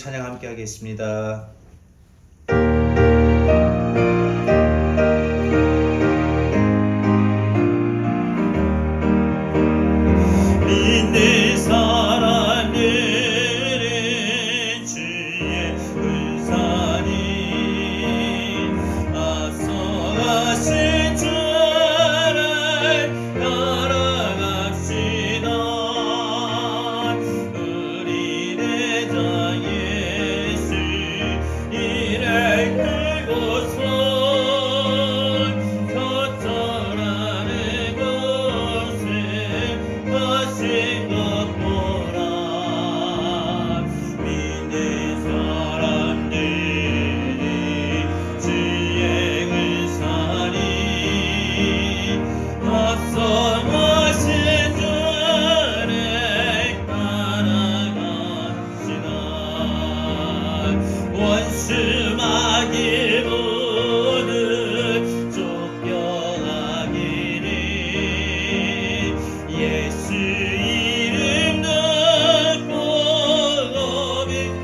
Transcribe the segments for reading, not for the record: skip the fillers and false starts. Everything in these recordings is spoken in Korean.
찬양 함께 하겠습니다. 믿는 사람들은 주의 은사니 앞서가신 주를 따라갑시다. 우리 대장 예수 이를 들고서 거절하는 것을 하신 것 보라. 믿는 사람들이 주의 은사니 앞서가신 주를 따라갑시다. 원수 마귀 모두 쫓겨나기를 예수 이름 듣고 고백하리라.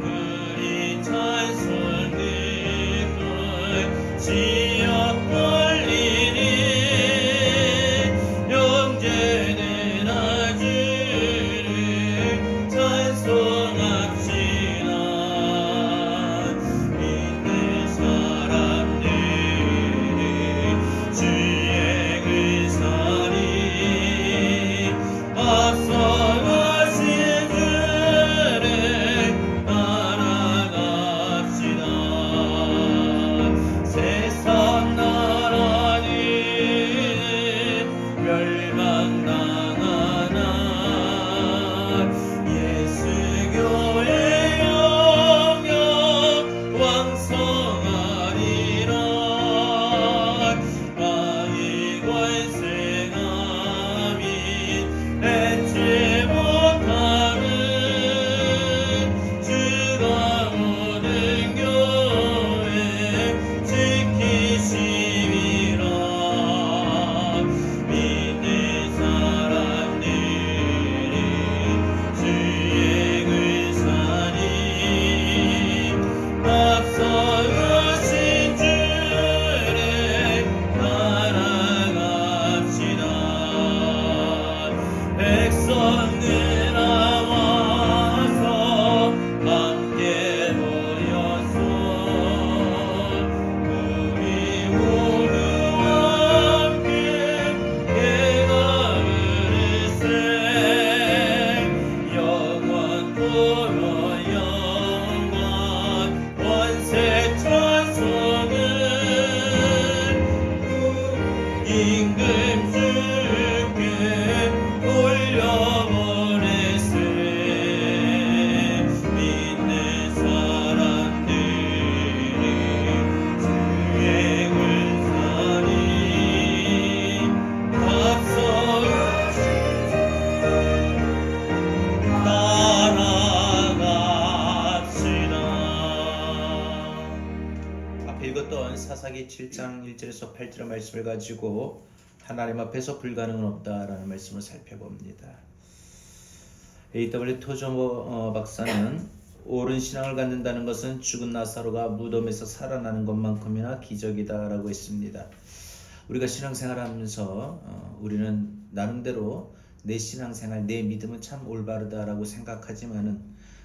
우리 찬송 듣고 지어 올리니 영제는 아주를 찬송합시다. 믿는 사람들이 주의 은사니 앞서가신 주를 따라갑시다. 세상 나라는 멸망당하나 예수 교회 영영 왕성하리라. 마의 권세감이 맺지 못하는 주가 모든 교회 지키시리라. 믿는 사람들이 주의 은사니 앞서가신 주를 따라갑시다. 백성들 나와서 함께 모여서 우리 모두 함께 예가 부르세. 영원토록 영원 원세 찬송은 임금 주께 올려보내세. 믿는 사람들이 주의 은사니 앞서가신 따라갑시다. 앞에 읽었던 사사기 7장 1절에서 8절의 말씀을 가지고 하나님 앞에서 불가능은 없다라는 말씀을 살펴봅니다. A.W. 토저모 박사는 옳은 신앙을 갖는다는 것은 죽은 나사로가 무덤에서 살아나는 것만큼이나 기적이다라고 했습니다. 우리가 신앙생활을 하면서 우리는 나름대로 내 신앙생활, 내 믿음은 참 올바르다라고 생각하지만은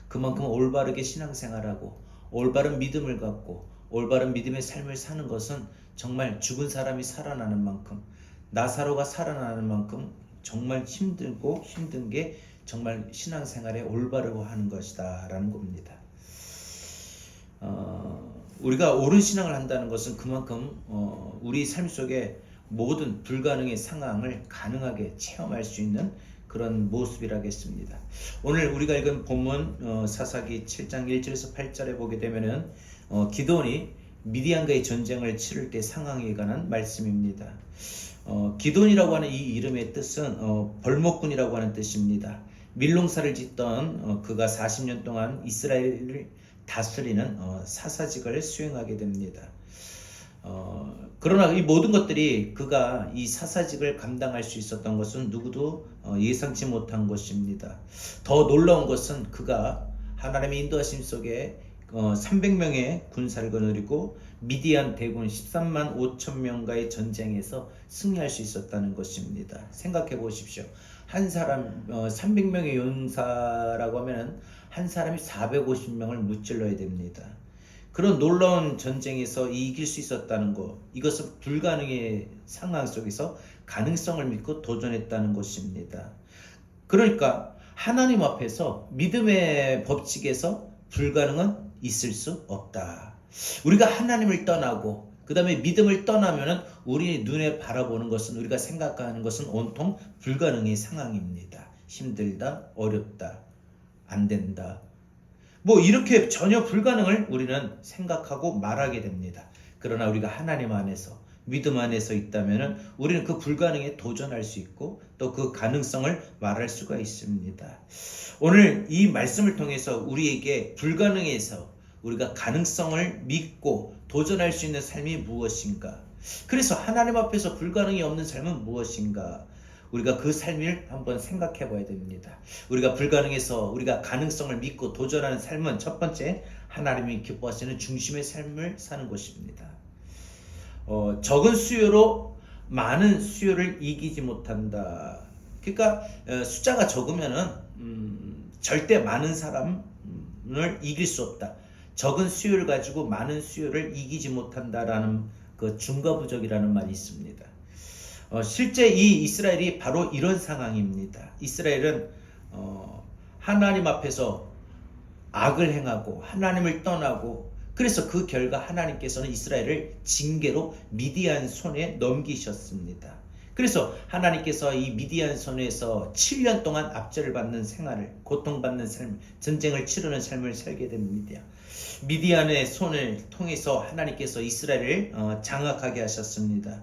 그만큼 올바르게 신앙생활하고 올바른 믿음을 갖고 올바른 믿음의 삶을 사는 것은 정말 죽은 사람이 살아나는 만큼, 나사로가 살아나는 만큼 정말 힘들고 힘든 게 정말 신앙생활에 올바르고 하는 것이다 라는 겁니다. 우리가 옳은 신앙을 한다는 것은 그만큼 우리 삶 속에 모든 불가능의 상황을 가능하게 체험할 수 있는 그런 모습이라겠습니다. 오늘 우리가 읽은 본문 사사기 7장 1절에서 8절에 보게 되면은 기드온이 미디안과의 전쟁을 치를 때 상황에 관한 말씀입니다. 기드온이라고 하는 이 이름의 뜻은 벌목꾼이라고 하는 뜻입니다. 밀농사를 짓던 그가 40년 동안 이스라엘을 다스리는 사사직을 수행하게 됩니다. 그러나 이 모든 것들이 그가 이 사사직을 감당할 수 있었던 것은 누구도 예상치 못한 것입니다. 더 놀라운 것은 그가 하나님의 인도하심 속에 300명의 군사를 거느리고 미디안 대군 13만 5천 명과의 전쟁에서 승리할 수 있었다는 것입니다. 생각해 보십시오. 한 사람 300명의 용사라고 하면 한 사람이 450명을 무찔러야 됩니다. 그런 놀라운 전쟁에서 이길 수 있었다는 것, 이것은 불가능의 상황 속에서 가능성을 믿고 도전했다는 것입니다. 그러니까 하나님 앞에서 믿음의 법칙에서 불가능은 있을 수 없다. 우리가 하나님을 떠나고 그 다음에 믿음을 떠나면은 우리 눈에 바라보는 것은, 우리가 생각하는 것은 온통 불가능의 상황입니다. 힘들다, 어렵다, 안 된다, 뭐 이렇게 전혀 불가능을 우리는 생각하고 말하게 됩니다. 그러나 우리가 하나님 안에서, 믿음 안에서 있다면 우리는 그 불가능에 도전할 수 있고 또 그 가능성을 말할 수가 있습니다. 오늘 이 말씀을 통해서 우리에게 불가능에서 우리가 가능성을 믿고 도전할 수 있는 삶이 무엇인가? 그래서 하나님 앞에서 불가능이 없는 삶은 무엇인가? 우리가 그 삶을 한번 생각해 봐야 됩니다. 우리가 불가능해서 우리가 가능성을 믿고 도전하는 삶은 첫 번째, 하나님이 기뻐하시는 중심의 삶을 사는 것입니다. 적은 수요로 많은 수요를 이기지 못한다. 그러니까 숫자가 적으면은 절대 많은 사람을 이길 수 없다. 적은 수요를 가지고 많은 수요를 이기지 못한다라는 그 중과부적이라는 말이 있습니다. 실제 이 이스라엘이 바로 이런 상황입니다. 이스라엘은 하나님 앞에서 악을 행하고 하나님을 떠나고, 그래서 그 결과 하나님께서는 이스라엘을 징계로 미디안 손에 넘기셨습니다. 그래서 하나님께서 이 미디안 손에서 7년 동안 압제를 받는 생활을, 고통받는 삶, 전쟁을 치르는 삶을 살게 됩니다. 미디안의 손을 통해서 하나님께서 이스라엘을 장악하게 하셨습니다.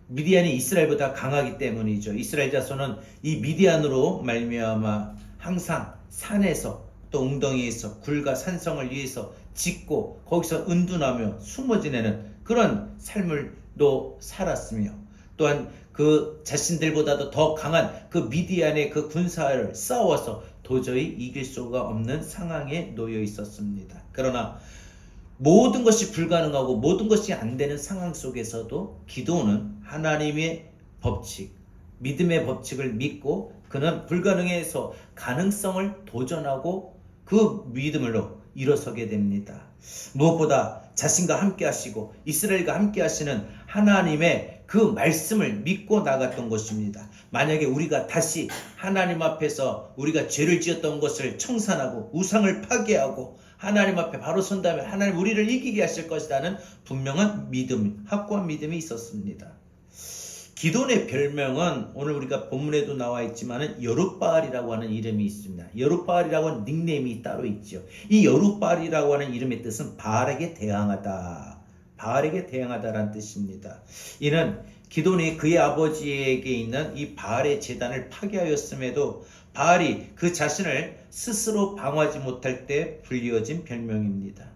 미디안이 이스라엘보다 강하기 때문이죠. 이스라엘 자손은 이 미디안으로 말미암아 항상 산에서 또 웅덩이에서 굴과 산성을 위해서 짓고 거기서 은둔하며 숨어 지내는 그런 삶을 또 살았으며, 또한 그 자신들보다도 더 강한 그 미디안의 그 군사를 싸워서 도저히 이길 수가 없는 상황에 놓여 있었습니다. 그러나 모든 것이 불가능하고 모든 것이 안 되는 상황 속에서도 기도는 하나님의 법칙, 믿음의 법칙을 믿고 그는 불가능에서 가능성을 도전하고 그 믿음으로 일어서게 됩니다. 무엇보다 자신과 함께 하시고 이스라엘과 함께 하시는 하나님의 그 말씀을 믿고 나갔던 것입니다. 만약에 우리가 다시 하나님 앞에서 우리가 죄를 지었던 것을 청산하고 우상을 파괴하고 하나님 앞에 바로 선다면 하나님 우리를 이기게 하실 것이라는 분명한 믿음, 확고한 믿음이 있었습니다. 기돈의 별명은 오늘 우리가 본문에도 나와 있지만 여룻바알이라고 하는 이름이 있습니다. 여룻바알이라고 하는 닉네임이 따로 있죠. 이 여룻바알이라고 하는 이름의 뜻은 바알에게 대항하다, 바알에게 대항하다라는 뜻입니다. 이는 기돈이 그의 아버지에게 있는 이 바알의 제단을 파괴하였음에도 바알이 그 자신을 스스로 방어하지 못할 때 불리어진 별명입니다.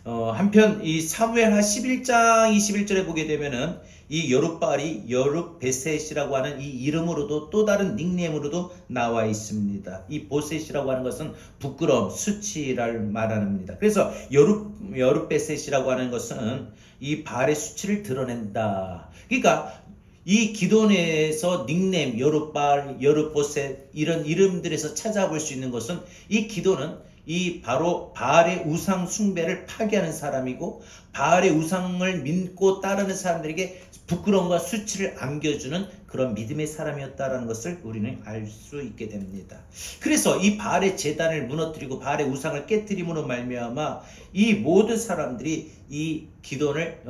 한편 이 사무엘하 11장 21절에 보게 되면은 이 여룻바알이 여룻베셋이라고 하는 이 이름으로도 또 다른 닉네임으로도 나와 있습니다. 이 보셋이라고 하는 것은 부끄러움, 수치를 말합니다. 그래서 여룻베셋이라고 하는 것은 이 바알의 수치를 드러낸다. 그러니까 이 기돈에서 닉네임 여룻바알, 여룻보셋 이런 이름들에서 찾아볼 수 있는 것은 이 기돈은 이 바로 바알의 우상 숭배를 파괴하는 사람이고 바알의 우상을 믿고 따르는 사람들에게 부끄러움과 수치를 안겨주는 그런 믿음의 사람이었다는 것을 우리는 알 수 있게 됩니다. 그래서 이 바알의 제단을 무너뜨리고 바알의 우상을 깨뜨림으로 말미암아 이 모든 사람들이 이 기돈을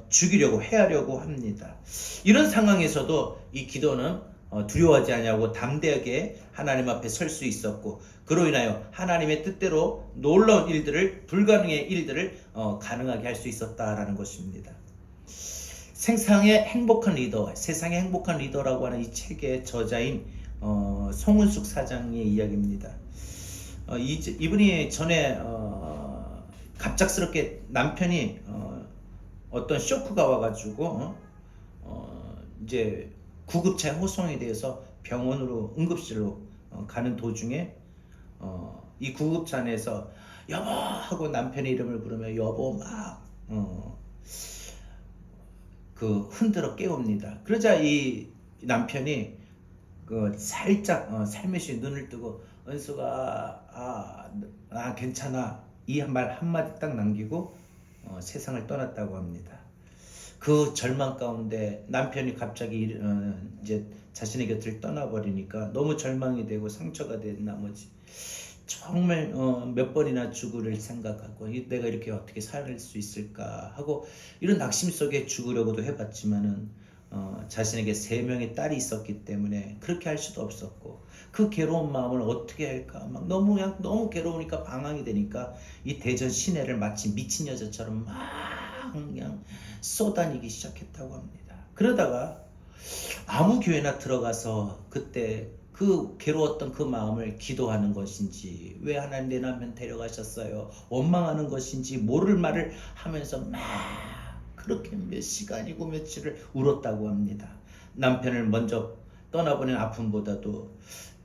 죽이려고 해하려고 합니다. 이런 상황에서도 이 기돈은 두려워하지 아니하고 담대하게 하나님 앞에 설 수 있었고, 그로 인하여 하나님의 뜻대로 놀라운 일들을, 불가능의 일들을 가능하게 할 수 있었다라는 것입니다. 세상의 행복한 리더, 세상의 행복한 리더라고 하는 이 책의 저자인 송은숙 사장의 이야기입니다. 이분이 전에 갑작스럽게 남편이 어떤 쇼크가 와가지고 이제 구급차에 호송이 돼서 병원으로 응급실로 가는 도중에 이 구급차 안에서 여보 하고 남편의 이름을 부르며 여보 막 그 흔들어 깨웁니다. 그러자 이 남편이 그 살짝 살며시 눈을 뜨고 은수가 괜찮아 이 말 한마디 딱 남기고 세상을 떠났다고 합니다. 그 절망 가운데 남편이 갑자기 이제 자신의 곁을 떠나버리니까 너무 절망이 되고 상처가 된 나머지 정말 몇 번이나 죽으를 생각하고 내가 이렇게 어떻게 살 수 있을까 하고 이런 낙심 속에 죽으려고도 해봤지만은 자신에게 3명의 딸이 있었기 때문에 그렇게 할 수도 없었고 그 괴로운 마음을 어떻게 할까 막 너무 괴로우니까 방황이 되니까 이 대전 시내를 마치 미친 여자처럼 막 그냥 쏘다니기 시작했다고 합니다. 그러다가 아무 교회나 들어가서 그때 그 괴로웠던 그 마음을 기도하는 것인지 왜 하나님 내 남편 데려가셨어요 원망하는 것인지 모를 말을 하면서 막 그렇게 몇 시간이고 며칠을 울었다고 합니다. 남편을 먼저 떠나보낸 아픔보다도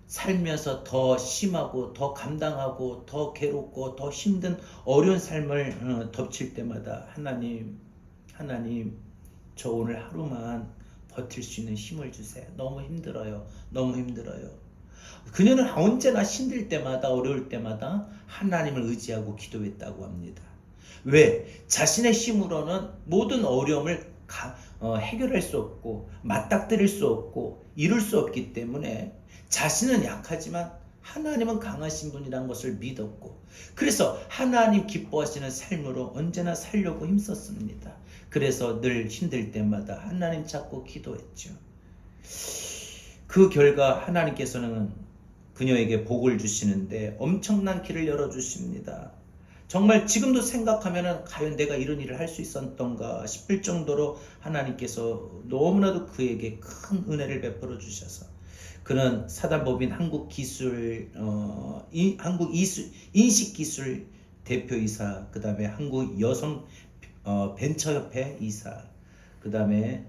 살면서 더 심하고 더 감당하고 더 괴롭고 더 힘든 어려운 삶을 덮칠 때마다 하나님 저 오늘 하루만 버틸 수 있는 힘을 주세요. 너무 힘들어요. 그녀는 언제나 힘들 때마다 어려울 때마다 하나님을 의지하고 기도했다고 합니다. 왜? 자신의 힘으로는 모든 어려움을 해결할 수 없고 맞닥뜨릴 수 없고 이룰 수 없기 때문에 자신은 약하지만 하나님은 강하신 분이라는 것을 믿었고 그래서 하나님 기뻐하시는 삶으로 언제나 살려고 힘썼습니다. 그래서 늘 힘들 때마다 하나님 찾고 기도했죠. 그 결과 하나님께서는 그녀에게 복을 주시는데 엄청난 길을 열어주십니다. 정말 지금도 생각하면 과연 내가 이런 일을 할 수 있었던가 싶을 정도로 하나님께서 너무나도 그에게 큰 은혜를 베풀어 주셔서 그는 사단법인 한국인식기술 대표이사, 그 다음에 한국여성 벤처협회 이사, 그 다음에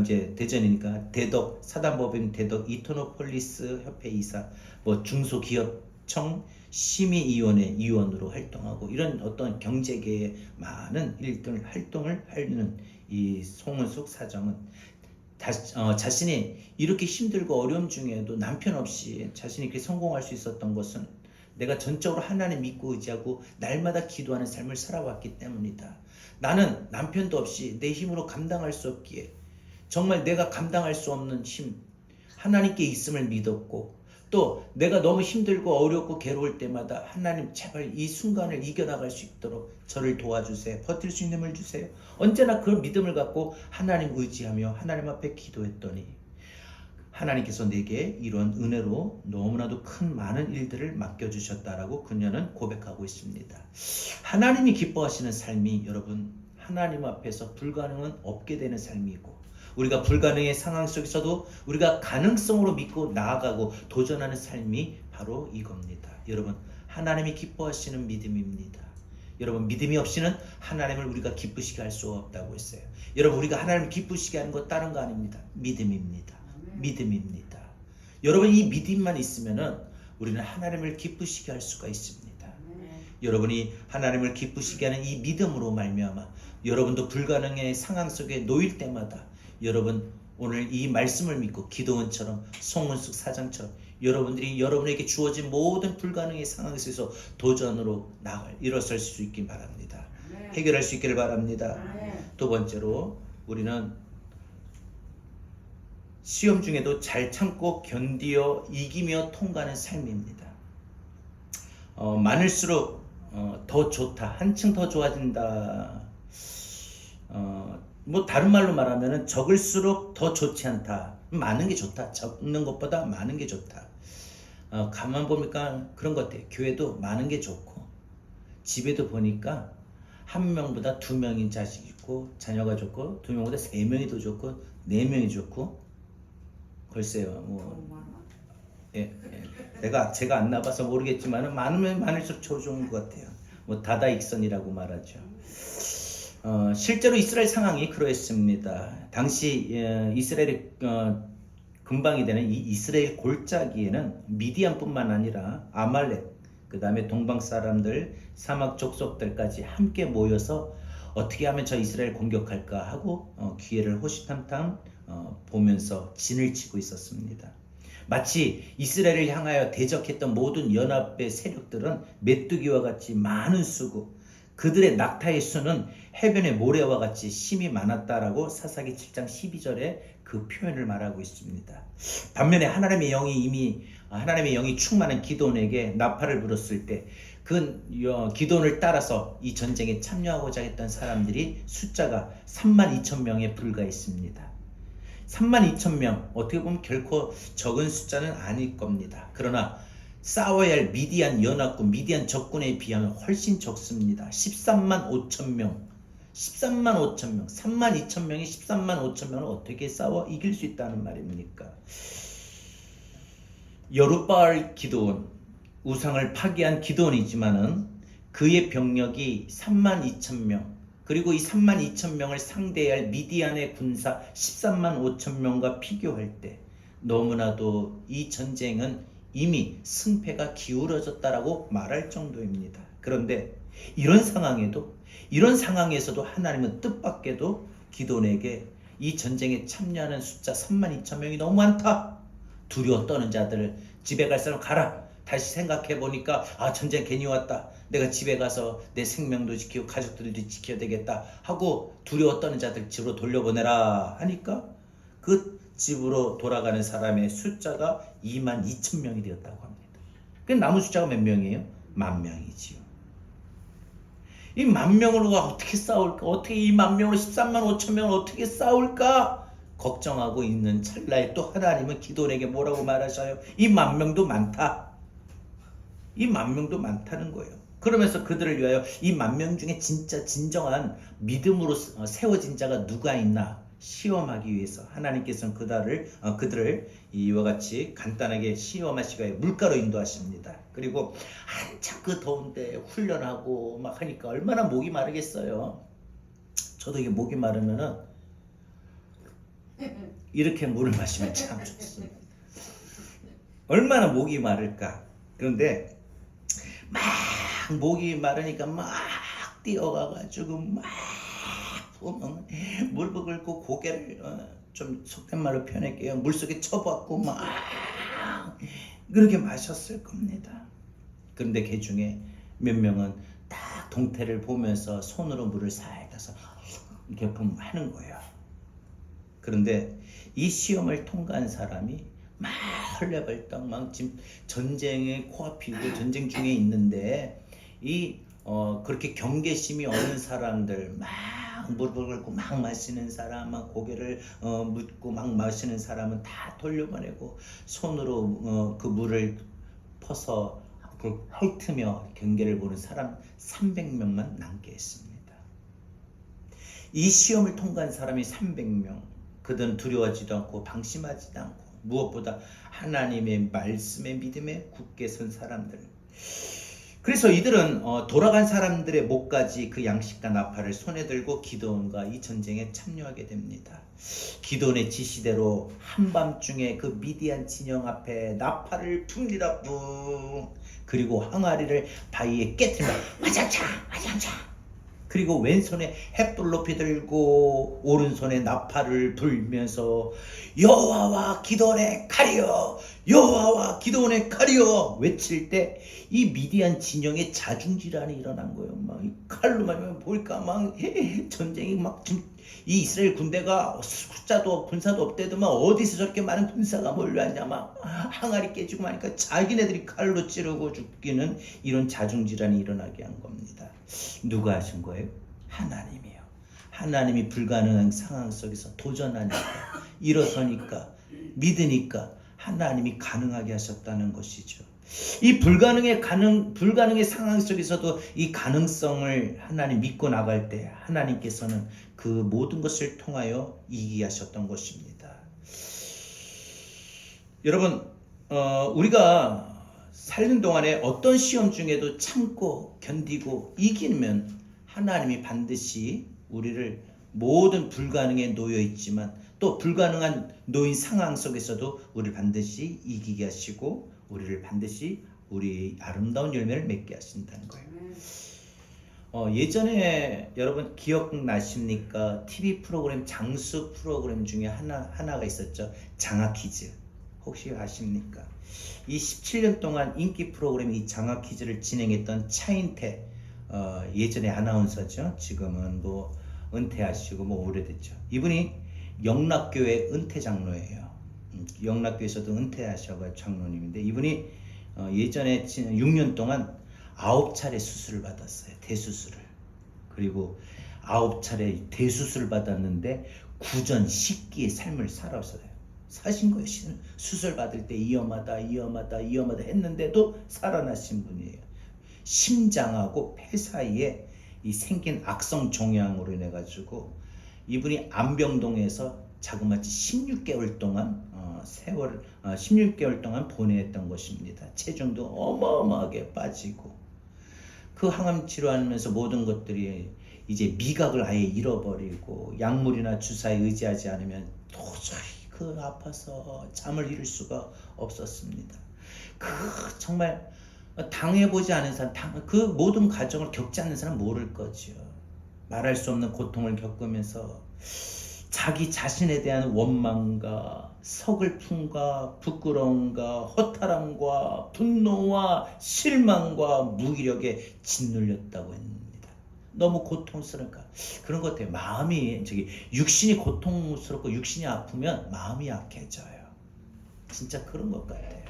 이제 대전이니까 대덕 사단법인 대덕 이터노폴리스 협회 이사, 뭐 중소기업청 심의위원회 위원으로 활동하고 이런 어떤 경제계의 많은 활동을 하는 이 송은숙 사장은 자신이 이렇게 힘들고 어려움 중에도 남편 없이 자신이 이렇게 성공할 수 있었던 것은 내가 전적으로 하나님 믿고 의지하고 날마다 기도하는 삶을 살아왔기 때문이다. 나는 남편도 없이 내 힘으로 감당할 수 없기에 정말 내가 감당할 수 없는 힘 하나님께 있음을 믿었고 또 내가 너무 힘들고 어렵고 괴로울 때마다 하나님 제발 이 순간을 이겨나갈 수 있도록 저를 도와주세요. 버틸 수 있는 힘을 주세요. 언제나 그런 믿음을 갖고 하나님 의지하며 하나님 앞에 기도했더니 하나님께서 내게 이런 은혜로 너무나도 큰 많은 일들을 맡겨주셨다라고 그녀는 고백하고 있습니다. 하나님이 기뻐하시는 삶이 여러분 하나님 앞에서 불가능은 없게 되는 삶이고 우리가 불가능의 상황 속에서도 우리가 가능성으로 믿고 나아가고 도전하는 삶이 바로 이겁니다. 여러분 하나님이 기뻐하시는 믿음입니다. 여러분 믿음이 없이는 하나님을 우리가 기쁘시게 할 수 없다고 했어요. 여러분 우리가 하나님을 기쁘시게 하는 것 다른 거 아닙니다. 믿음입니다. 믿음입니다. 여러분 이 믿음만 있으면은 우리는 하나님을 기쁘시게 할 수가 있습니다. 여러분이 하나님을 기쁘시게 하는 이 믿음으로 말미암아 여러분도 불가능의 상황 속에 놓일 때마다 여러분 오늘 이 말씀을 믿고 기도원처럼 송은숙 사장처럼 여러분들이 여러분에게 주어진 모든 불가능의 상황 속에서 도전으로 일어설 수 있길 바랍니다. 해결할 수 있기를 바랍니다. 두 번째로 우리는 시험 중에도 잘 참고 견디어 이기며 통과하는 삶입니다. 많을수록 더 좋다, 한층 더 좋아진다. 뭐 다른 말로 말하면은 적을수록 더 좋지 않다. 많은 게 좋다. 적는 것보다 많은 게 좋다. 가만 보니까 그런 것 같아요. 교회도 많은 게 좋고 집에도 보니까 한 명보다 2명인 자식이 있고 자녀가 좋고 2명보다 3명이 더 좋고 4명이 좋고 글쎄요. 뭐 제가 안 나봐서 모르겠지만 많으면 많을수록 좋은 것 같아요. 뭐 다다익선이라고 말하죠. 실제로 이스라엘 상황이 그러했습니다. 당시 이스라엘의 근방이 되는 이 이스라엘 골짜기에는 미디안뿐만 아니라 아말렉, 그 다음에 동방 사람들, 사막 족속들까지 함께 모여서 어떻게 하면 저 이스라엘 공격할까 하고 기회를 호시탐탐 보면서 진을 치고 있었습니다. 마치 이스라엘을 향하여 대적했던 모든 연합의 세력들은 메뚜기와 같이 많은 수고, 그들의 낙타의 수는 해변의 모래와 같이 심이 많았다라고 사사기 7장 12절에 그 표현을 말하고 있습니다. 반면에 하나님의 영이 충만한 기드온에게 나팔을 불었을 때 그 기드온을 따라서 이 전쟁에 참여하고자 했던 사람들이 숫자가 32,000명에 불과했습니다. 32,000명, 어떻게 보면 결코 적은 숫자는 아닐 겁니다. 그러나 싸워야 할 미디안 연합군, 미디안 적군에 비하면 훨씬 적습니다. 13만 5천 명, 32,000명이 13만 5천 명을 어떻게 싸워 이길 수 있다는 말입니까? 여룻바알 기드온, 우상을 파괴한 기드온이지만은 그의 병력이 32,000명, 그리고 이 32,000명을 상대해야 할 미디안의 군사 13만 5천 명과 비교할 때 너무나도 이 전쟁은 이미 승패가 기울어졌다라고 말할 정도입니다. 그런데 이런 상황에서도 하나님은 뜻밖에도 기드온에게 이 전쟁에 참여하는 숫자 32,000명이 너무 많다, 두려워 떠는 자들을 집에 갈 사람 가라, 다시 생각해 보니까 전쟁 괜히 왔다, 내가 집에 가서 내 생명도 지키고 가족들도 지켜야 되겠다 하고 두려워 떠는 자들 집으로 돌려보내라 하니까 그 집으로 돌아가는 사람의 숫자가 22,000명이 되었다고 합니다. 그 남은 숫자가 몇 명이에요? 10,000명이지요. 이 10,000명으로 어떻게 싸울까? 어떻게 이 10,000명으로 13만 5천 명을 어떻게 싸울까? 걱정하고 있는 찰나에 또 하나님은 기드온에게 뭐라고 말하셔요? 이 10,000명도 많다. 이 10,000명도 많다는 거예요. 그러면서 그들을 위하여 이 10,000명 중에 진짜 진정한 믿음으로 세워진 자가 누가 있나 시험하기 위해서 하나님께서는 그들을 이와 같이 간단하게 시험하시고 물가로 인도하십니다. 그리고 한참 그 더운데 훈련하고 막 하니까 얼마나 목이 마르겠어요. 저도 이게 목이 마르면은 이렇게 물을 마시면 참 좋습니다. 얼마나 목이 마를까. 그런데 막 목이 마르니까 막 뛰어가가지고 막 물을 끓고 고개를 좀 속된 말로 표현할게요. 물속에 쳐박고 막 그렇게 마셨을 겁니다. 그런데 그 중에 몇 명은 딱 동태를 보면서 손으로 물을 살려서 이렇게 하는 거예요. 그런데 이 시험을 통과한 사람이 막 헐레벌떡 막 지금 전쟁에 코앞이고 전쟁 중에 있는데 그렇게 경계심이 없는 사람들, 막 물을 끓고 막 마시는 사람, 막 고개를 묻고 막 마시는 사람은 다 돌려보내고 손으로 그 물을 퍼서 핥으며 경계를 보는 사람 300명만 남게 했습니다. 이 시험을 통과한 사람이 300명. 그들은 두려워하지도 않고 방심하지도 않고 무엇보다 하나님의 말씀에 믿음에 굳게 선 사람들. 그래서 이들은 돌아간 사람들의 목까지 그 양식과 나팔을 손에 들고 기드온과 이 전쟁에 참여하게 됩니다. 기드온의 지시대로 한밤중에 그 미디안 진영 앞에 나팔을 풉니다. 뿡. 그리고 항아리를 바위에 깨뜨리며 와장창 와장창. 그리고 왼손에 횃불 높이 들고 오른손에 나팔을 불면서 여호와와 기드온의 칼이여, 여호와와 기드온의 칼이여 외칠 때 이 미디안 진영에 자중질환이 일어난 거예요. 막 칼로만 보니까 막 전쟁이 막 지금 이 이스라엘 군대가 숫자도 군사도 없대도만 어디서 저렇게 많은 군사가 몰려왔냐, 막 항아리 깨지고 하니까 자기네들이 칼로 찌르고 죽기는 이런 자중질환이 일어나게 한 겁니다. 누가 하신 거예요? 하나님이요. 하나님이 불가능한 상황 속에서 도전하니까, 일어서니까, 믿으니까 하나님이 가능하게 하셨다는 것이죠. 이 불가능의 상황 속에서도 이 가능성을 하나님 믿고 나갈 때 하나님께서는 그 모든 것을 통하여 이기게 하셨던 것입니다. 여러분, 우리가 살는 동안에 어떤 시험 중에도 참고 견디고 이기면 하나님이 반드시 우리를 모든 불가능에 놓여 있지만 또 불가능한 놓인 상황 속에서도 우리를 반드시 이기게 하시고 우리를 반드시 우리 아름다운 열매를 맺게 하신다는 거예요. 예전에 여러분 기억나십니까? TV 프로그램 장수 프로그램 중에 하나가 있었죠. 장학 퀴즈. 혹시 아십니까? 이 17년 동안 인기 프로그램 이 장학 퀴즈를 진행했던 차인태 예전에 아나운서죠. 지금은 뭐 은퇴하시고 뭐 오래됐죠. 이분이 영락교회 은퇴 장로예요. 영락교회에서도 은퇴하셔가 장로님인데 이분이 예전에 6년 동안 9차례 수술을 받았어요. 대수술을. 그리고 9차례 대수술을 받았는데 구전 식기의 삶을 사신 거예요. 수술 받을 때 위험하다 했는데도 살아나신 분이에요. 심장하고 폐 사이에 이 생긴 악성 종양으로 인해 가지고 이분이 안병동에서 자그마치 16개월 동안 16개월 동안 보내했던 것입니다. 체중도 어마어마하게 빠지고 그 항암 치료하면서 모든 것들이 이제 미각을 아예 잃어버리고 약물이나 주사에 의지하지 않으면 도저히 그 아파서 잠을 이룰 수가 없었습니다. 그 정말 당해보지 않은 사람, 그 모든 과정을 겪지 않는 사람 모를 거죠. 말할 수 없는 고통을 겪으면서 자기 자신에 대한 원망과 서글픔과 부끄러움과 허탈함과 분노와 실망과 무기력에 짓눌렸다고 했습니다. 너무 고통스러우니까 그런 것 같아요. 마음이 육신이 고통스럽고 육신이 아프면 마음이 약해져요. 진짜 그런 것 같아요.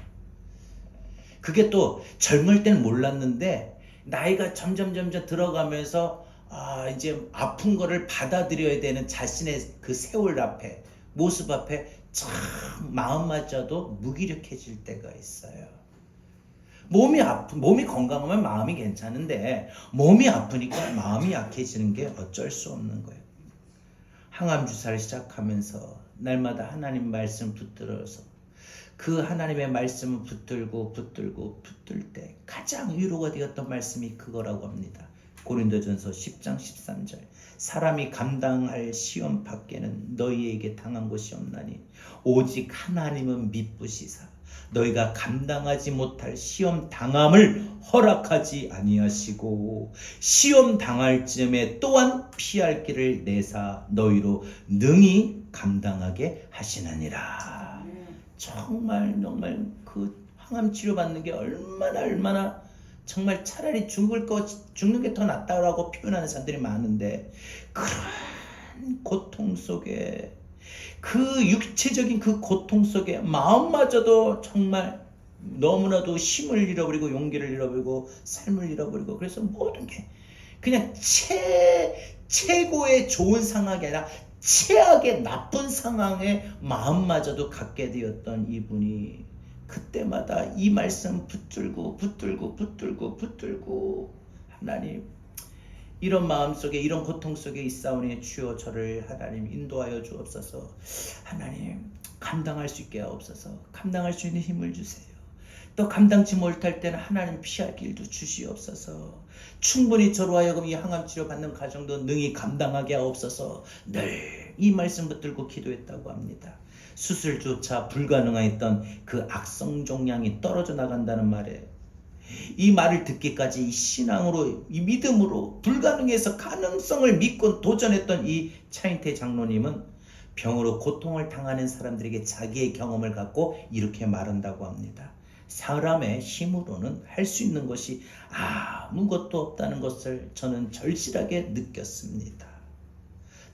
그게 또 젊을 때는 몰랐는데 나이가 점점 들어가면서 이제 아픈 거를 받아들여야 되는 자신의 그 세월 앞에 모습 앞에 참 마음마저도 무기력해질 때가 있어요. 몸이 건강하면 마음이 괜찮은데 몸이 아프니까 마음이 약해지는 게 어쩔 수 없는 거예요. 항암 주사를 시작하면서 날마다 하나님 말씀 붙들어서 그 하나님의 말씀을 붙들고 붙들 때 가장 위로가 되었던 말씀이 그거라고 합니다. 고린도전서 10장 13절 사람이 감당할 시험 밖에는 너희에게 당한 것이 없나니 오직 하나님은 미쁘시사 너희가 감당하지 못할 시험 당함을 허락하지 아니하시고 시험 당할 즈음에 또한 피할 길을 내사 너희로 능히 감당하게 하시느니라. 정말 그 항암 치료 받는 게 얼마나 정말 차라리 죽는 게 더 낫다라고 표현하는 사람들이 많은데 그런 고통 속에 그 육체적인 그 고통 속에 마음마저도 정말 너무나도 힘을 잃어버리고 용기를 잃어버리고 삶을 잃어버리고 그래서 모든 게 그냥 최고의 좋은 상황이 아니라 최악의 나쁜 상황에 마음마저도 갖게 되었던 이분이 그때마다 이 말씀 붙들고 하나님 이런 마음속에 이런 고통 속에 있사오니 주여 저를 하나님 인도하여 주옵소서. 하나님 감당할 수 있게 하옵소서. 감당할 수 있는 힘을 주세요. 또 감당치 못할 때는 하나님 피할 길도 주시옵소서. 충분히 저로 하여금 이 항암 치료 받는 과정도 능히 감당하게 하옵소서. 늘 이 말씀 붙들고 기도했다고 합니다. 수술조차 불가능했던 그 악성 종양이 떨어져 나간다는 말에 이 말을 듣기까지 이 신앙으로 이 믿음으로 불가능해서 가능성을 믿고 도전했던 이 차인태 장로님은 병으로 고통을 당하는 사람들에게 자기의 경험을 갖고 이렇게 말한다고 합니다. 사람의 힘으로는 할 수 있는 것이 아무것도 없다는 것을 저는 절실하게 느꼈습니다.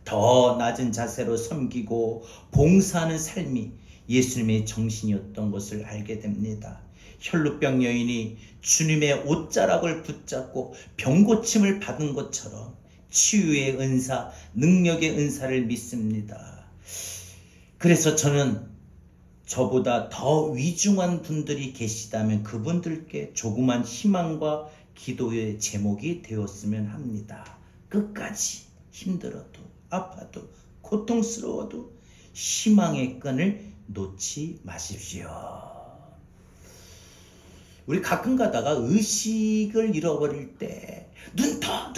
더 낮은 자세로 섬기고 봉사하는 삶이 예수님의 정신이었던 것을 알게 됩니다. 혈루병 여인이 주님의 옷자락을 붙잡고 병고침을 받은 것처럼 치유의 은사, 능력의 은사를 믿습니다. 그래서 저는 저보다 더 위중한 분들이 계시다면 그분들께 조그만 희망과 기도의 제목이 되었으면 합니다. 끝까지 힘들어도 아파도 고통스러워도 희망의 끈을 놓지 마십시오. 우리 가끔 가다가 의식을 잃어버릴 때 눈 떠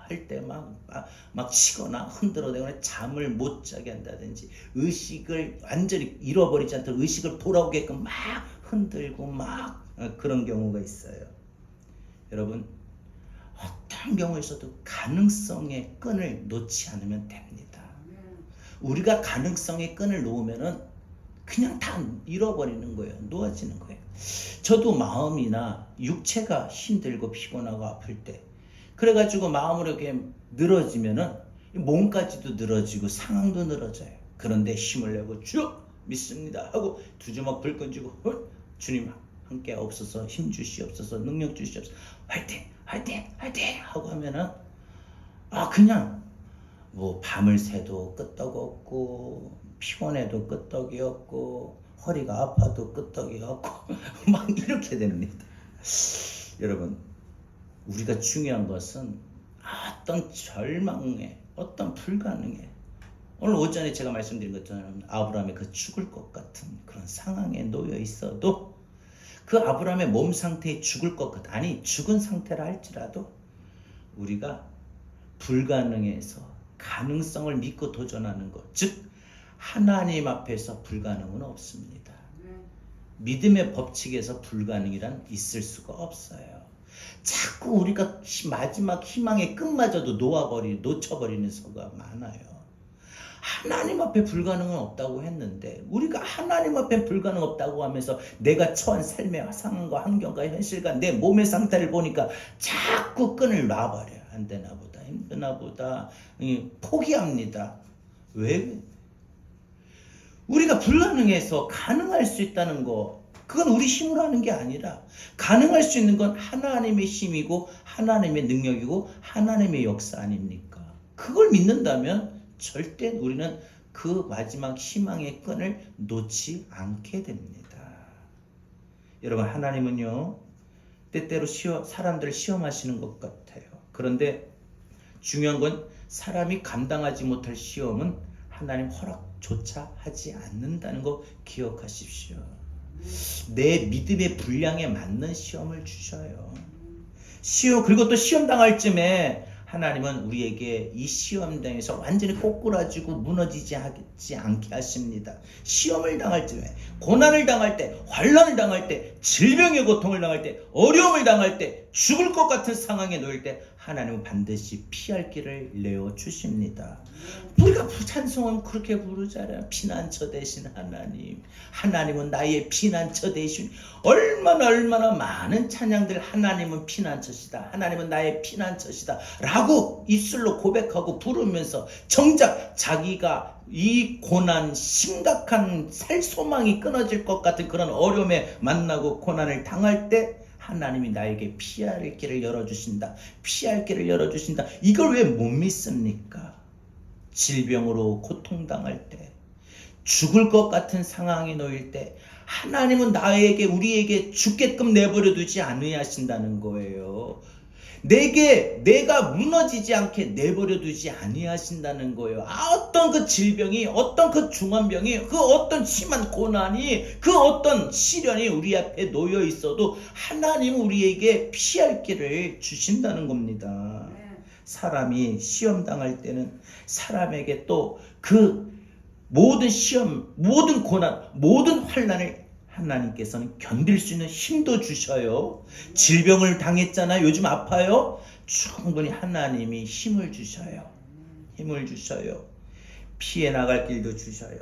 할 때 막 치거나 흔들어대거나 잠을 못 자게 한다든지 의식을 완전히 잃어버리지 않도록 의식을 돌아오게끔 막 흔들고 막 그런 경우가 있어요. 여러분, 어떤 경우에서도 가능성의 끈을 놓지 않으면 됩니다. 우리가 가능성의 끈을 놓으면은 그냥 다 잃어버리는 거예요. 놓아지는 거예요. 저도 마음이나 육체가 힘들고 피곤하고 아플 때 그래가지고 마음으로 이렇게 늘어지면은 몸까지도 늘어지고 상황도 늘어져요. 그런데 힘을 내고 주여 믿습니다 하고 두 주먹 불끈 쥐고 주님 함께 없어서 힘 주시옵소서 능력 주시옵소서 화이팅 화이팅 화이팅 하고 하면은 그냥 뭐 밤을 새도 끄떡없고 피곤해도 끄떡이 없고 허리가 아파도 끄떡이 없고 막 이렇게 됩니다. 여러분, 우리가 중요한 것은 어떤 절망에 어떤 불가능에 오늘 오전에 제가 말씀드린 것처럼 아브라함의 그 죽을 것 같은 그런 상황에 놓여 있어도 그 아브라함의 몸 상태에 죽을 것 같은 아니 죽은 상태라 할지라도 우리가 불가능해서 가능성을 믿고 도전하는 것, 즉 하나님 앞에서 불가능은 없습니다. 믿음의 법칙에서 불가능이란 있을 수가 없어요. 자꾸 우리가 마지막 희망의 끝마저도 놓쳐버리는 수가 많아요. 하나님 앞에 불가능은 없다고 했는데 우리가 하나님 앞에 불가능 없다고 하면서 내가 처한 삶의 상황과 환경과 현실과 내 몸의 상태를 보니까 자꾸 끈을 놔버려요. 안 되나 보다, 힘드나 보다, 포기합니다. 왜? 우리가 불가능해서 가능할 수 있다는 거, 그건 우리 힘으로 하는 게 아니라 가능할 수 있는 건 하나님의 힘이고 하나님의 능력이고 하나님의 역사 아닙니까? 그걸 믿는다면 절대 우리는 그 마지막 희망의 끈을 놓지 않게 됩니다. 여러분, 하나님은요 때때로 사람들을 시험하시는 것 같아요. 그런데 중요한 건 사람이 감당하지 못할 시험은 하나님 허락조차 하지 않는다는 거 기억하십시오. 내 믿음의 분량에 맞는 시험을 주셔요. 그리고 또 시험 당할 쯤에 하나님은 우리에게 이 시험당에서 완전히 꼬꾸라지고 무너지지 않게 하십니다. 시험을 당할 때, 고난을 당할 때, 환난을 당할 때, 질병의 고통을 당할 때, 어려움을 당할 때, 죽을 것 같은 상황에 놓일 때 하나님은 반드시 피할 길을 내어주십니다. 우리가 찬송은 그렇게 부르잖아요. 피난처 되신 하나님, 하나님은 나의 피난처 되신, 얼마나 많은 찬양들, 하나님은 피난처시다, 하나님은 나의 피난처시다 라고 입술로 고백하고 부르면서 정작 자기가 이 고난, 심각한 살 소망이 끊어질 것 같은 그런 어려움에 만나고 고난을 당할 때 하나님이 나에게 피할 길을 열어주신다, 피할 길을 열어주신다. 이걸 왜 못 믿습니까? 질병으로 고통당할 때, 죽을 것 같은 상황에 놓일 때 하나님은 우리에게 죽게끔 내버려 두지 아니하신다는 거예요. 내가 무너지지 않게 내버려 두지 아니하신다는 거예요. 어떤 그 질병이, 어떤 그 중환병이, 그 어떤 심한 고난이, 그 어떤 시련이 우리 앞에 놓여 있어도 하나님은 우리에게 피할 길을 주신다는 겁니다. 사람이 시험 당할 때는 사람에게 또 그 모든 시험, 모든 고난, 모든 환난을 하나님께서는 견딜 수 있는 힘도 주셔요. 질병을 당했잖아요. 요즘 아파요. 충분히 하나님이 힘을 주셔요. 힘을 주셔요. 피해 나갈 길도 주셔요.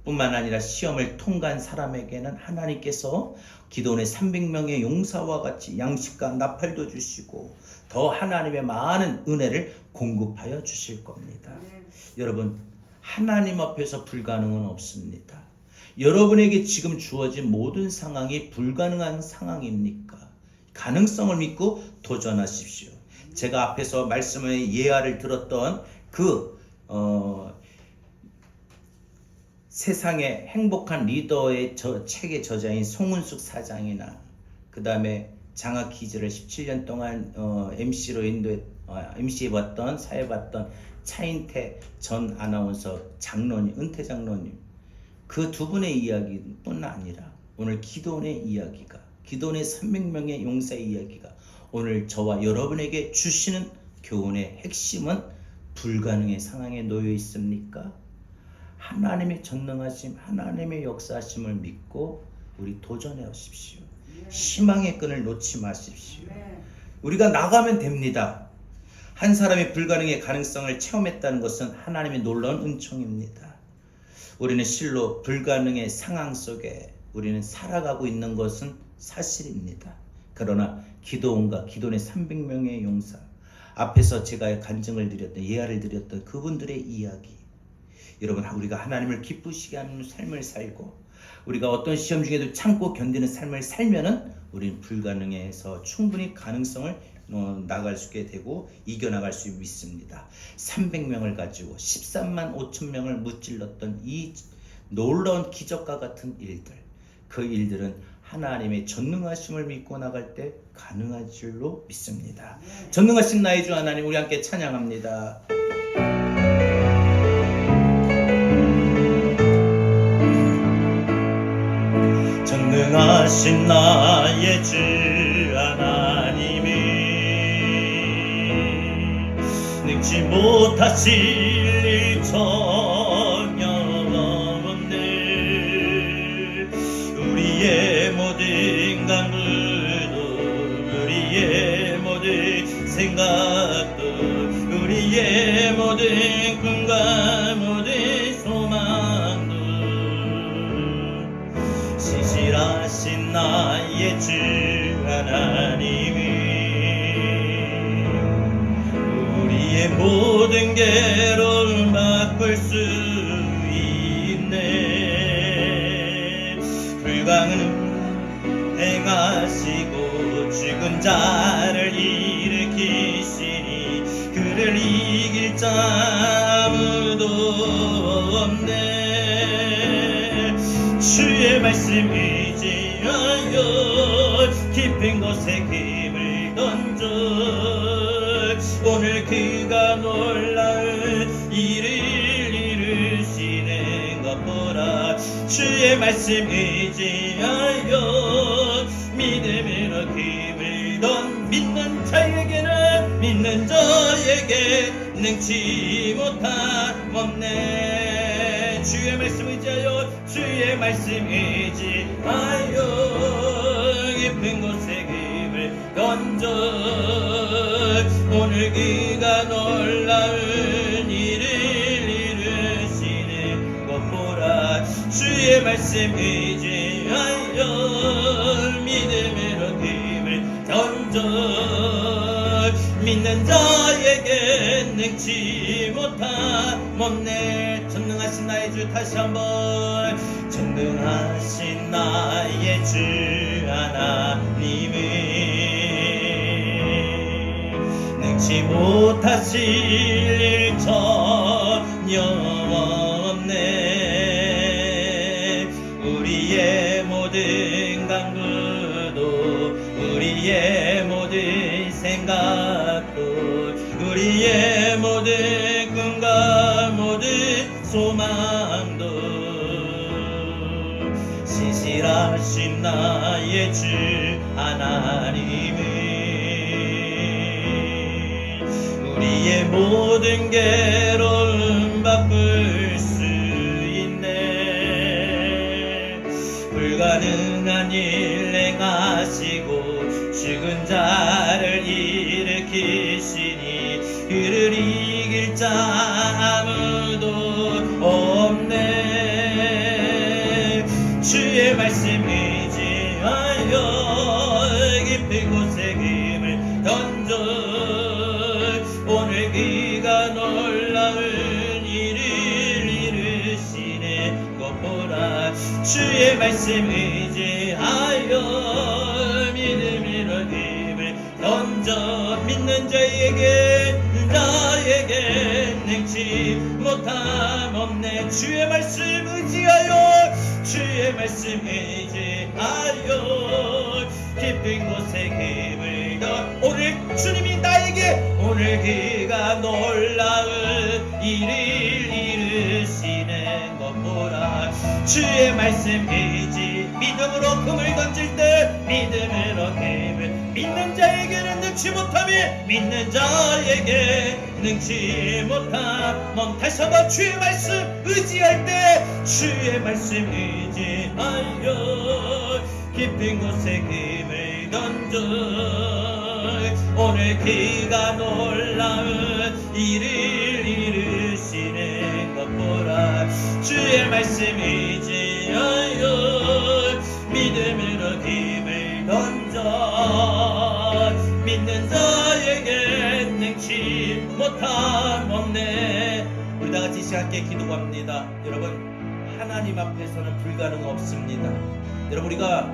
뿐만 아니라 시험을 통과한 사람에게는 하나님께서 기도원의 300명의 용사와 같이 양식과 나팔도 주시고 더 하나님의 많은 은혜를 공급하여 주실 겁니다. 여러분, 하나님 앞에서 불가능은 없습니다. 여러분에게 지금 주어진 모든 상황이 불가능한 상황입니까? 가능성을 믿고 도전하십시오. 제가 앞에서 말씀의 예화를 들었던 세상의 행복한 리더의 책의 저자인 송은숙 사장이나 그 다음에 장학 퀴즈를 17년 동안 MC로 MC해봤던 사회봤던 차인태 전 아나운서 장로님, 은퇴 장로님, 그 두 분의 이야기뿐 아니라 오늘 기도원의 이야기가, 기도원의 300명의 용사의 이야기가 오늘 저와 여러분에게 주시는 교훈의 핵심은 불가능의 상황에 놓여 있습니까? 하나님의 전능하심, 하나님의 역사하심을 믿고 우리 도전해 오십시오. 희망의 끈을 놓지 마십시오. 우리가 나가면 됩니다. 한 사람이 불가능의 가능성을 체험했다는 것은 하나님의 놀라운 은총입니다. 우리는 실로 불가능의 상황 속에 우리는 살아가고 있는 것은 사실입니다. 그러나 기도원과 기도원의 300명의 용사 앞에서 제가 간증을 드렸던, 예화를 드렸던 그분들의 이야기, 여러분, 우리가 하나님을 기쁘시게 하는 삶을 살고 우리가 어떤 시험 중에도 참고 견디는 삶을 살면은 우리는 불가능에서 충분히 가능성을 나갈 수 있게 되고 이겨나갈 수 있습니다. 300명을 가지고 13만 5천 명을 무찔렀던 이 놀라운 기적과 같은 일들, 그 일들은 하나님의 전능하심을 믿고 나갈 때 가능한 줄로 믿습니다. 전능하신 나의 주 하나님, 우리 함께 찬양합니다. 전능하신 나의 주 하나님이 능치 못하실 일 전혀 없네. 우리의 모든 간구도, 우리의 모든 생각도, 우리의 모든 꿈과 모든 소망도 신실하신 나의 주 하나님이 우리의 모든 괴로움 바꿀 수 있네. 불가능을 행하시고 죽은 자를 일으키시니 그를 이길 자 아무도 없네. 주의 말씀 의지하여 깊은 곳에 힘을 던져 오늘 그가 놀라운 일을 이루시는 것 보라. 주의 말씀 의지하여 믿음으로 힘을 믿는 자에게는, 믿는 자에게 능치 못함 없네. 주의 말씀 의지하여, 주의 말씀 의지하여 깊은 곳에 힘을 던져 오늘 그가 놀라운 일을 이루시는 것 보라. 주의 말씀 의지하여 믿음으로 힘을 던져 믿는 자에게 능치 못함 없네. 전능하신 나의 주, 다시 한번 전능하신 나의 주 하나님은 능치 못하실 일 전혀 없네. 우리의 모든 간구도, 우리의 모든 생각도, 우리의 모든 꿈과 모든 소망도 신실하신 나의 주 하나님은 우리의 모든 괴로움 바꿀 수 있네. 불가능한 일 행하시고 죽은 자를 일으키시니 그를 이길 자 아무도 없네. 주의 말씀 의지하여 깊은 곳에 힘을 던져 오늘 그가 놀라운 일을 이루시는 것 보라. 주의 말씀 의지하여 믿음으로 힘을 던져 믿는 자에게 능치 못함 없네. 주의 말씀 의지하여, 주의 말씀 의지하여 깊은 곳에 힘을 더 오늘 주님이 나에게 오늘 그가 놀라운 일을 이루시는 것 보라. 주의 말씀 의지 믿음으로 금을 던질 때 믿음으로 힘을 믿는 자에게는 능치 못함이 믿는 자에게 능치 못함. 다시 한번 주의 말씀 의지할 때 주의 말씀 의지하여 깊은 곳에 힘을 던져 오늘 그가 놀라운 일을 이루시는 것 보라. 주의 말씀 의지하여 믿음으로 힘을 던져 믿는 자에게 능치 못함 없네. 우리 다같이 시작해 기도합니다. 여러분, 하나님 앞에서는 불가능 없습니다. 여러분, 우리가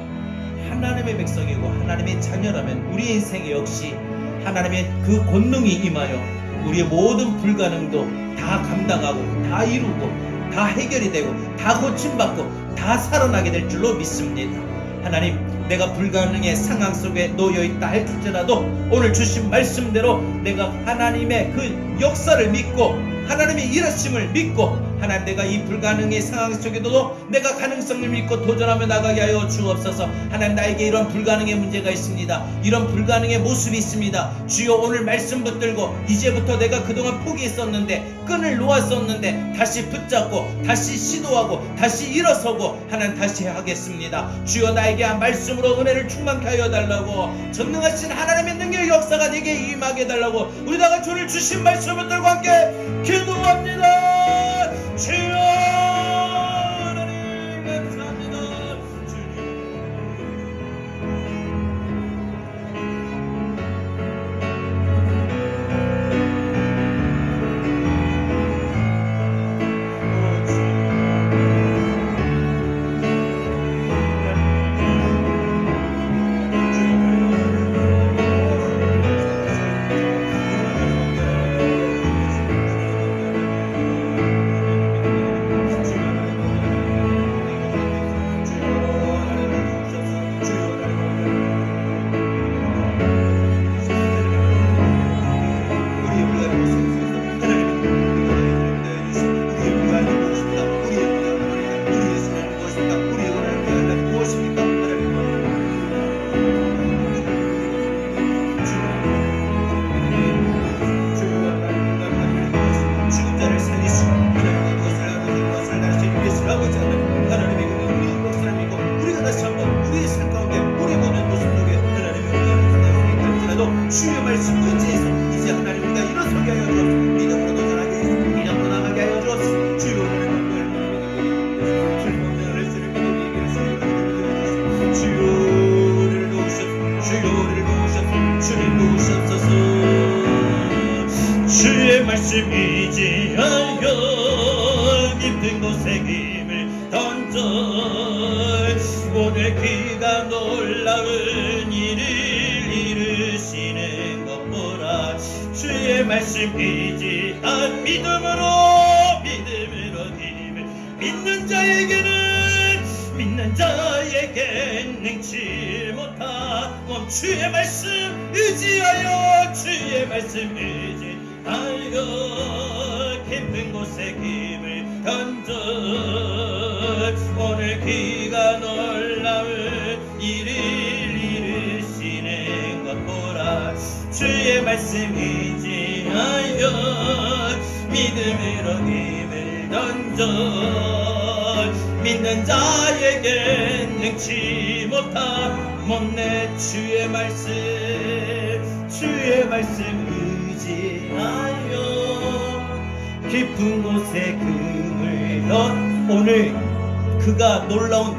하나님의 백성이고 하나님의 자녀라면 우리 인생에 역시 하나님의 그 권능이 임하여 우리의 모든 불가능도 다 감당하고 다 이루고 다 해결이 되고 다 고침받고 다 살아나게 될 줄로 믿습니다. 하나님, 내가 불가능의 상황 속에 놓여있다 할지라도 오늘 주신 말씀대로 내가 하나님의 그 역사를 믿고 하나님의 일하심을 믿고 하나님, 내가 이 불가능의 상황 속에도 내가 가능성을 믿고 도전하며 나가게 하여 주옵소서. 하나님, 나에게 이런 불가능의 문제가 있습니다. 이런 불가능의 모습이 있습니다. 주여, 오늘 말씀 붙들고 이제부터 내가 그동안 포기했었는데 끈을 놓았었는데 다시 붙잡고 다시 시도하고 다시 일어서고 하나님 다시 하겠습니다. 주여, 나에게 한 말씀으로 은혜를 충만케 하여 달라고, 전능하신 하나님의 능력의 역사가 내게 임하게 해달라고 우리 다같이 오늘 주신 말씀을 붙들고 함께 기도합니다. 주여, 하나님 감사합니다. 주의 말씀 의지해서 이제 하나님 우리가 일어서게 하여 주옵소서. 믿음으로 도전하게 해서 믿음으로 나가게 하여 주옵소서. 주여, 주를 도우셔서 주님 도우셔서 주의 말씀 의지하여 깊은 곳에 힘을 던져 오늘 그가 놀라운 일을 이루시는 것 보라. 주의 말씀 의지한 믿음으로 힘을 믿는 자에게 능치 못함. 주의 말씀 의지하여 주의 말씀 의지하여 깊은 곳에 힘을 던져 오늘 그가 놀라운 일을 이루시는 것 보라. 주의 말씀 의지하여 믿음으로 힘을 던져 믿는 자에게 능치 못함 못내. 주의 말씀 의지하여 깊은 곳에 금을 넣 오늘 그가 놀라운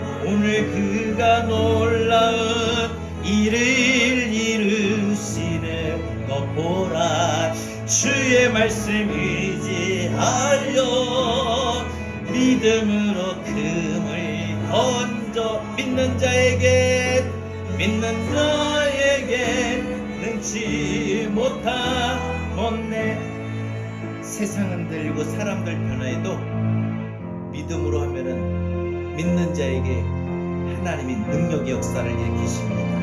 일을 이루시는 것 보라. 주의 말씀 의지하여 믿음으로 금을 던져 믿는 자에게 능치 못함 못내. 세상은 들리고 사람들 변화해도 믿음으로 하면은 믿는 자에게 하나님이 능력의 역사를 일으키십니다.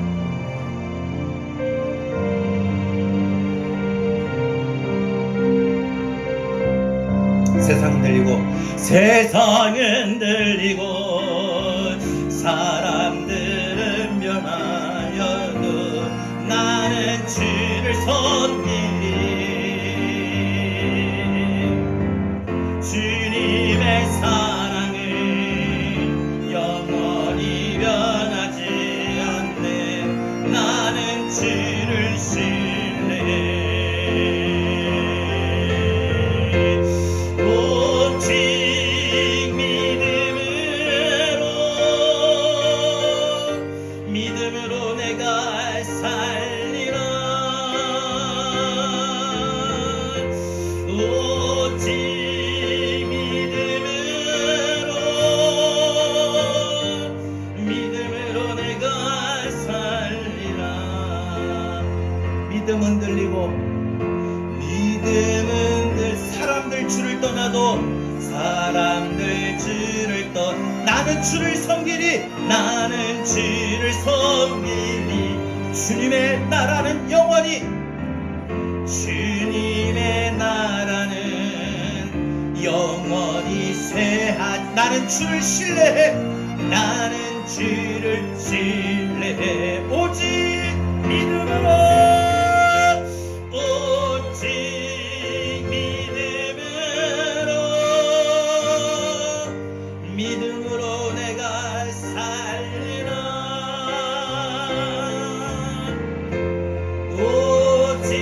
세상은 들리고 사람들은 변하여도 나는 나는 주를 섬기리. 주님의 사랑은 영원히 변하지 않네. 나는 주를 신뢰해. 오직 믿음으로 내가 살리라. 오직 믿음으로 내가 살리라. 믿음은 들리고 사람들 주를 떠나도 사람들 주를 나는 주를 섬기리. 나는 주를 섬기리. 주님의 나라는 영원히 주님의 나라는 영원히 나는 주를 신뢰해. 나는 주를 신뢰해. 오직 믿음으로 오직 믿음으로 내가 살리라. 오직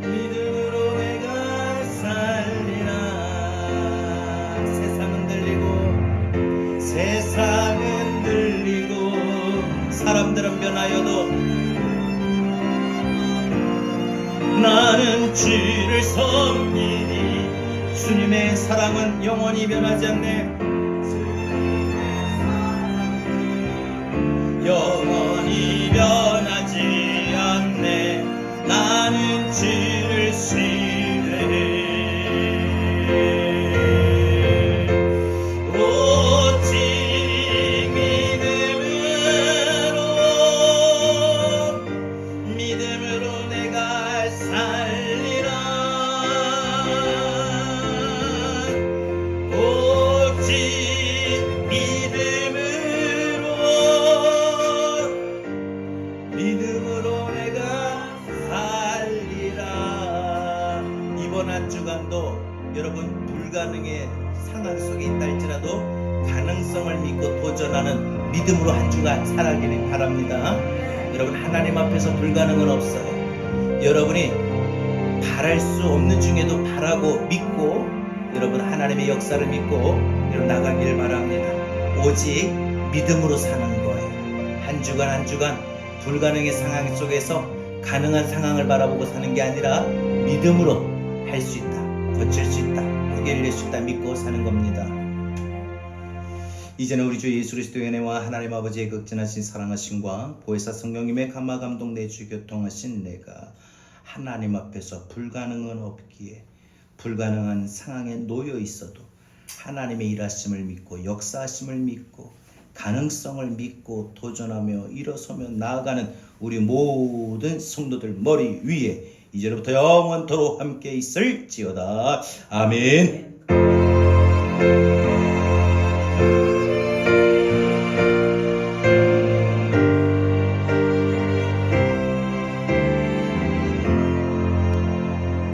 믿음으로 내가 살리라. 세상은 들리고 사람들은 변하여도 나는 주를 섬기니. 주님의 사랑은 영원히 변하지 않네. 영원히 변하지 않네. 나는 주를 신뢰해. 오직 믿음으로 내가 살리라. 오직 믿음으로 내가 살리라. 이번 한 주간도 여러분 불가능의 상황 속에 있다 할지라도 가능성을 믿고 도전하는 믿음으로 한 주간 살아가길 바랍니다. 여러분 하나님 앞에서 불가능은 없어요. 여러분이 바랄 수 없는 중에도 바라고 믿고 여러분 하나님의 역사를 믿고 여러분 나가길 바랍니다. 오직 믿음으로 사는 거예요. 한 주간 한 주간 불가능의 상황 속에서 가능한 상황을 바라보고 사는 게 아니라 믿음으로 할 수 있다, 거칠 수 있다, 해결될 수 있다 믿고 사는 겁니다. 이제는 우리 주 예수 그리스도의 은혜와 하나님 아버지의 극진하신 사랑하심과 보혜사 성령님의 감화 감동 내주 교통하신 내가 하나님 앞에서 불가능은 없기에 불가능한 상황에 놓여 있어도 하나님의 일하심을 믿고 역사하심을 믿고 가능성을 믿고 도전하며 일어서며 나아가는 우리 모든 성도들 머리 위에 이제로부터 영원토록 함께 있을지어다. 아멘.